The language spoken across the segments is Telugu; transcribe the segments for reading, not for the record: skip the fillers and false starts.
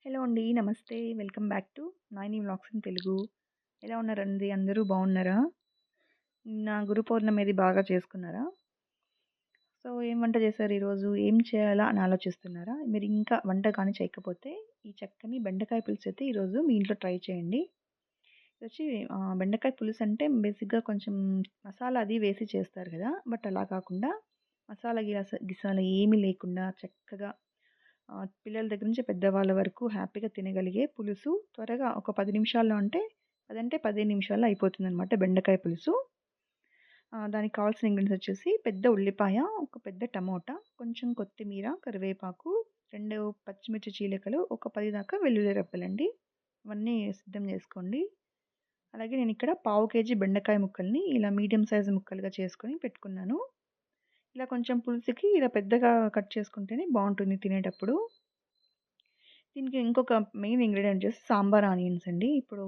హలో అండి. నమస్తే. Welcome back to Nani vlogs in Telugu. ఎలా ఉన్నారండి? అందరూ బాగున్నారా? నిన్న గురు పౌర్ణమిది బాగా చేసుకున్నారా? సో, ఏం వంట చేశారు ఈరోజు? ఏం చేయాలా అని ఆలోచిస్తున్నారా? మీరు ఇంకా వంట గాని చేయకపోతే ఈ చక్కని బెండకాయ పులుసు అయితే ఈరోజు మీ ఇంట్లో ట్రై చేయండి. ఇదొచ్చి బెండకాయ పులుసు అంటే బేసిక్‌గా కొంచెం మసాలా అది వేసి చేస్తారు కదా! బట్ అలా కాకుండా మసాలా గిసాలా ఏమీ లేకుండా చక్కగా పిల్లల దగ్గర నుంచి పెద్దవాళ్ళ వరకు హ్యాపీగా తినగలిగే పులుసు త్వరగా ఒక 10 నిమిషాల్లో అంటే 15 నిమిషాల్లో అయిపోతుందనమాట బెండకాయ పులుసు. దానికి కావాల్సిన ఇంగ్రీడియెంట్స్ వచ్చేసి పెద్ద ఉల్లిపాయ, ఒక పెద్ద టమోటా, కొంచెం కొత్తిమీర, కరివేపాకు, 2 పచ్చిమిర్చి చీలికలు, ఒక 10 దాకా వెల్లుల్లి రెబ్బలండి. ఇవన్నీ సిద్ధం చేసుకోండి. అలాగే నేనిక్కడ పావు కేజీ బెండకాయ ముక్కల్ని ఇలా మీడియం సైజ్ ముక్కలుగా చేసుకొని పెట్టుకున్నాను. ఇలా కొంచెం పులుసుకి ఇలా పెద్దగా కట్ చేసుకుంటేనే బావుంటుంది తినేటప్పుడు. దీనికి ఇంకొక మెయిన్ ఇంగ్రీడియెంట్ వచ్చేసి సాంబార్ ఆనియన్స్ అండి. ఇప్పుడు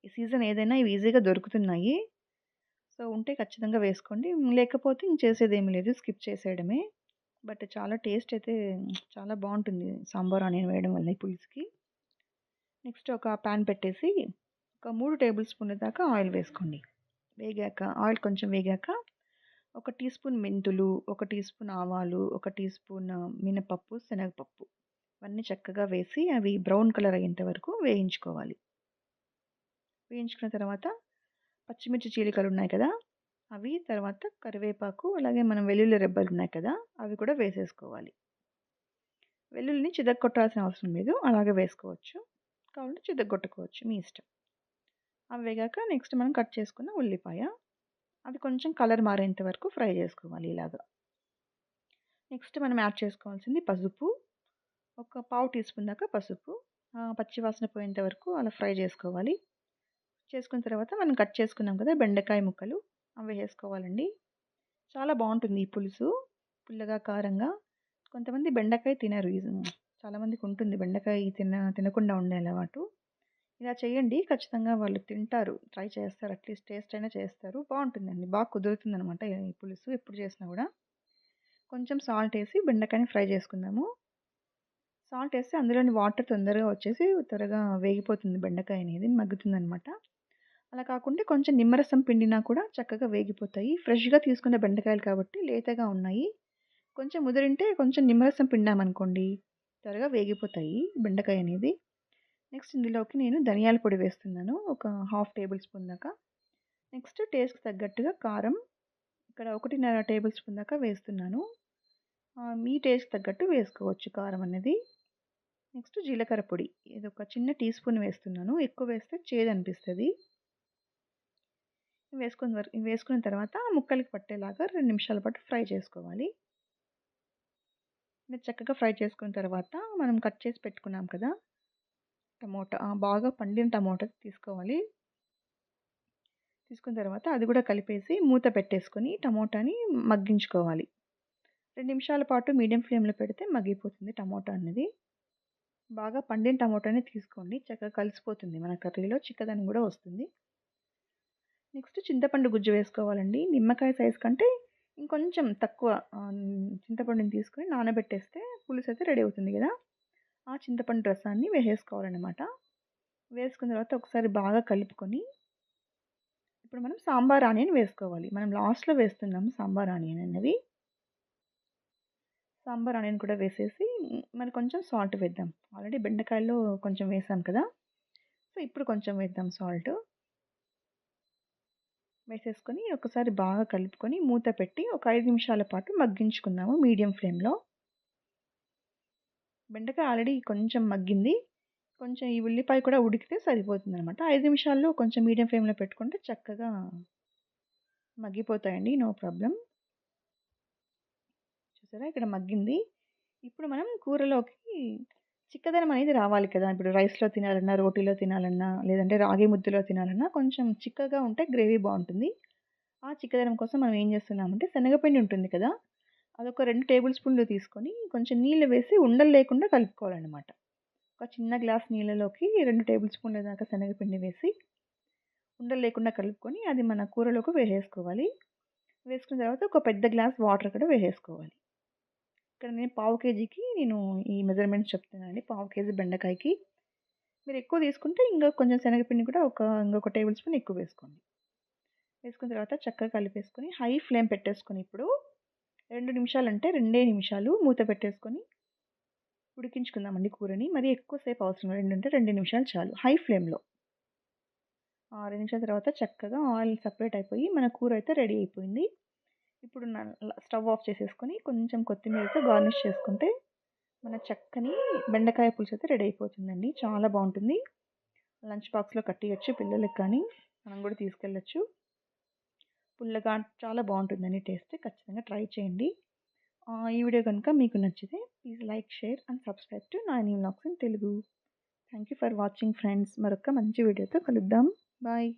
ఈ సీజన్ ఏదైనా ఇవి ఈజీగా దొరుకుతున్నాయి. సో, ఉంటే ఖచ్చితంగా వేసుకోండి. లేకపోతే ఇంక చేసేదేమి లేదు. స్కిప్ చేసేయడమే. బట్ చాలా టేస్ట్ అయితే చాలా బావుంటుంది సాంబార్ ఆనియన్ వేయడం వల్ల ఈ పులుసుకి. నెక్స్ట్ ఒక పాన్ పెట్టేసి ఒక 3 టేబుల్ స్పూన్ల దాకా ఆయిల్ వేసుకోండి. ఆయిల్ కొంచెం వేగాక ఒక టీ స్పూన్ మెంతులు, ఒక టీ స్పూన్ ఆవాలు, ఒక టీ స్పూన్ మినపప్పు, శనగపప్పు ఇవన్నీ చక్కగా వేసి అవి బ్రౌన్ కలర్ అయ్యేంత వరకు వేయించుకోవాలి. వేయించుకున్న తర్వాత పచ్చిమిర్చి చీలికలున్నాయి కదా! అవి తర్వాత కరివేపాకు అలాగే మనం వెల్లుల్లి రెబ్బలున్నాయి కదా! అవి కూడా వేసేసుకోవాలి. వెల్లుల్లిని చితక్కొట్టాల్సిన అవసరం లేదు. అలాగే వేసుకోవచ్చు. కావాలంటే చితగ్గొట్టుకోవచ్చు మీ ఇష్టం. అవి వేగాక నెక్స్ట్ మనం కట్ చేసుకున్న ఉల్లిపాయ. అది కొంచెం కలర్ మారేంత వరకు ఫ్రై చేసుకోవాలి ఇలాగా. నెక్స్ట్ మనం యాడ్ చేసుకోవాల్సింది పసుపు. ఒక పావు టీ స్పూన్ దాకా పసుపు. పచ్చి వాసన పోయేంత వరకు అలా ఫ్రై చేసుకోవాలి. చేసుకున్న తర్వాత మనం కట్ చేసుకున్నాం కదా బెండకాయ ముక్కలు అవి వేసుకోవాలండి. చాలా బావుంటుంది ఈ పులుసు. పుల్లగా, కారంగా. కొంతమంది బెండకాయ తినరు. చాలామందికి ఉంటుంది బెండకాయ తినకుండా ఉండే అలవాటు. ఇలా చేయండి ఖచ్చితంగా వాళ్ళు తింటారు. ట్రై చేస్తారు. అట్‌లీస్ట్ టేస్ట్ అయినా చేస్తారు. బావుంటుందండి. బాగా కుదురుతుందనమాట ఈ పులుసు ఎప్పుడు చేసినా గూడా. కొంచెం సాల్ట్ ఏసి బెండకాయని ఫ్రై చేసుకుందాము. సాల్ట్ ఏస్తే అందులోని వాటర్ తొందరగా వచ్చేసి త్వరగా వేగిపోతుంది బెండకాయ అనేది మగ్గుతుందనమాట. అలా కాకుంటే కొంచెం నిమ్మరసం పిండినా కూడా చక్కగా వేగిపోతాయి. ఫ్రెష్‌గా తీసుకున్న బెండకాయలు కాబట్టి లేతగా ఉన్నాయి. కొంచెం ముదిరింటే కొంచెం నిమ్మరసం పిండామనుకోండి త్వరగా వేగిపోతాయి బెండకాయ అనేది. నెక్స్ట్ ఇందులోకి నేను ధనియాల పొడి వేస్తున్నాను. ఒక హాఫ్ టేబుల్ స్పూన్ దాకా. నెక్స్ట్ టేస్ట్‌కి తగ్గట్టుగా కారం ఇక్కడ 1.5 టేబుల్ స్పూన్ దాకా వేస్తున్నాను. మీ టేస్ట్‌కి తగ్గట్టు వేసుకోవచ్చు కారం అనేది. నెక్స్ట్ జీలకర్ర పొడి. ఇదొక చిన్న టీ స్పూన్ వేస్తున్నాను. ఎక్కువ వేస్తే చేదనిపిస్తది. వేసుకున్న తర్వాత ముక్కలకి పట్టేలాగా 2 నిమిషాల పాటు ఫ్రై చేసుకోవాలి. ఇది చక్కగా ఫ్రై చేసుకున్న తర్వాత మనం కట్ చేసి పెట్టుకున్నాం కదా! టమోటా బాగా పండిన టమోటా తీసుకోవాలి. తీసుకున్న తర్వాత అది కూడా కలిపేసి మూత పెట్టేసుకొని టమోటాని మగ్గించుకోవాలి. 2 నిమిషాల పాటు మీడియం ఫ్లేమ్‌లో పెడితే మగ్గిపోతుంది టమోటా అనేది. బాగా పండిన టమోటానే తీసుకోండి. చక్కగా కలిసిపోతుంది మన కర్రీలో చిక్కదనం కూడా వస్తుంది. నెక్స్ట్ చింతపండు గుజ్జు వేసుకోవాలండి. నిమ్మకాయ సైజ్ కంటే ఇంకొంచెం తక్కువ చింతపండుని తీసుకొని నానబెట్టేస్తే పులుసయితే రెడీ అవుతుంది గదా! ఆ చింతపండు రసాన్ని వేసేసుకోవాలనమాట. వేసుకున్న తర్వాత ఒకసారి బాగా కలుపుకొని ఇప్పుడు మనం సాంబార్ ఆనియన్ వేసుకోవాలి. మనం లాస్ట్‌లో వేస్తున్నాము సాంబార్ ఆనియన్ అన్నది. సాంబార్ ఆనియన్ కూడా వేసేసి మరి కొంచెం సాల్ట్ వేద్దాం. ఆల్రెడీ బెండకాయల్లో కొంచెం వేసాం కదా! సో, ఇప్పుడు కొంచెం వేద్దాం సాల్ట్. వేసేసుకొని ఒకసారి బాగా కలుపుకొని మూత పెట్టి ఒక 5 నిమిషాల పాటు మగ్గించుకుందాము మీడియం ఫ్లేమ్‌లో. బెండకాయ ఆల్రెడీ కొంచెం మగ్గింది. కొంచెం ఈ ఉల్లిపాయ కూడా ఉడికితే సరిపోతుందనమాట. 5 నిమిషాల్లో కొంచెం మీడియం ఫ్లేమ్‌లో పెట్టుకుంటే చక్కగా మగ్గిపోతాయండి. No problem. చూసారా ఇక్కడ మగ్గింది. ఇప్పుడు మనం కూరలోకి చిక్కదనం అనేది రావాలి కదా! ఇప్పుడు రైస్‌లో తినాలన్నా, రోటీలో తినాలన్నా, లేదంటే రాగి ముద్దలో తినాలన్నా కొంచెం చిక్కగా ఉంటే గ్రేవీ బావుంటుంది. ఆ చిక్కదనం కోసం మనం ఏం చేస్తున్నామంటే శనగపిండి ఉంటుంది కదా! అదొక 2 టేబుల్ స్పూన్‌లు తీసుకొని కొంచెం నీళ్లు వేసి ఉండలు లేకుండా కలుపుకోవాలనమాట. ఒక చిన్న గ్లాస్ నీళ్ళలోకి 2 టేబుల్ స్పూన్‌ల దాకా శనగపిండి వేసి ఉండలు లేకుండా కలుపుకొని అది మన కూరలోకి వేసేసుకోవాలి. వేసుకున్న తర్వాత ఒక పెద్ద గ్లాస్ వాటర్ కూడా వేసేసుకోవాలి. ఇక్కడ నేను పావు కేజీకి నేను ఈ మెజర్మెంట్స్ చెప్తున్నానండి. పావు కేజీ బెండకాయకి మీరు ఎక్కువ తీసుకుంటే ఇంకా కొంచెం శనగపిండి కూడా ఇంకొక టేబుల్ స్పూన్ ఎక్కువ వేసుకోండి. వేసుకున్న తర్వాత చక్కగా కలిపేసుకొని హై ఫ్లేమ్ పెట్టేసుకొని ఇప్పుడు 2 నిమిషాలు అంటే 2 నిమిషాలు మూత పెట్టేసుకొని ఉడికించుకుందామండి కూరని. మరి ఎక్కువ సేపు అవసరం లేదు. 2 అంటే 2 నిమిషాలు చాలు హై ఫ్లేమ్‌లో. 2 నిమిషాల తర్వాత చక్కగా ఆయిల్ సెపరేట్ అయిపోయి మన కూర అయితే రెడీ అయిపోయింది. ఇప్పుడు స్టవ్ ఆఫ్ చేసేసుకొని కొంచెం కొత్తిమీరతో గార్నిష్ చేసుకుంటే మన చక్కని బెండకాయ పులుసు అయితే రెడీ అయిపోతుందండి. చాలా బాగుంటుంది. లంచ్ బాక్స్‌లో కట్టియచ్చు పిల్లలకి కానీ మనం కూడా తీసుకెళ్ళొచ్చు. పుల్లగా చాలా బాగుంటుందండి టేస్ట్. ఖచ్చితంగా ట్రై చేయండి. ఈ వీడియో కనుక మీకు నచ్చితే please like, share and subscribe to Nani vlogs in Telugu. Thank you for watching friends. మరొక మంచి వీడియోతో కలుద్దాం. బాయ్.